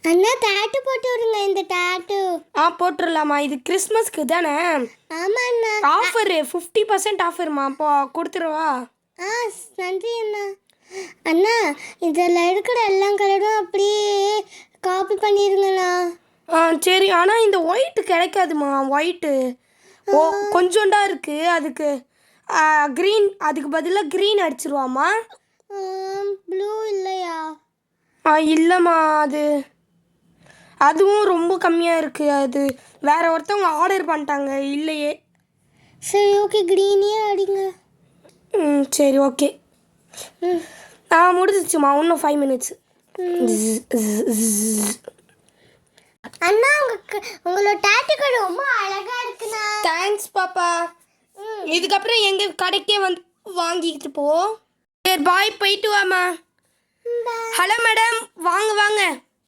அண்ணா tattoo போட்டு விடுங்க இந்த டாட்டு. போட்டுடலாமா? இது கிறிஸ்மஸ்க்கு தானே? ஆமா அண்ணா. ஆஃபரு 50% ஆஃபர்மா. அப்போ கொடுத்துருவா. நன்றி அண்ணா. அண்ணா இதில் இருக்கிற எல்லா கலரும் அப்படியே காப்பி பண்ணிடுங்கண்ணா. சரி. ஆனால் இந்த ஒயிட்டு கிடைக்காதுமா. ஒயிட்டு கொஞ்சோண்டா இருக்குது. அதுக்கு க்ரீன், அதுக்கு பதிலாக க்ரீன் அடிச்சிருவாமா. ப்ளூ இல்லையா? இல்லைம்மா. அதுவும் ரொம்ப கம்மியாக இருக்குது. அது வேற ஒருத்தவங்க ஆர்டர் பண்ணிட்டாங்க. இல்லையே. சரி ஓகே, க்ரீனே அடிங்க. சரி ஓகே. முடிஞ்சிச்சுமா. இன்னும் 5 மினிட்ஸ். அண்ணா உங்களோட டாட்டு கடை ரொம்ப அழகா இருக்குண்ணா. தேங்க்ஸ் பாப்பா. இதுக்கப்புறம் எங்கள் கடைக்கே வந்து வாங்கிக்கிட்டு போ. சரி பாய், போயிட்டு வாமா. ஹலோ மேடம், வாங்க வாங்க.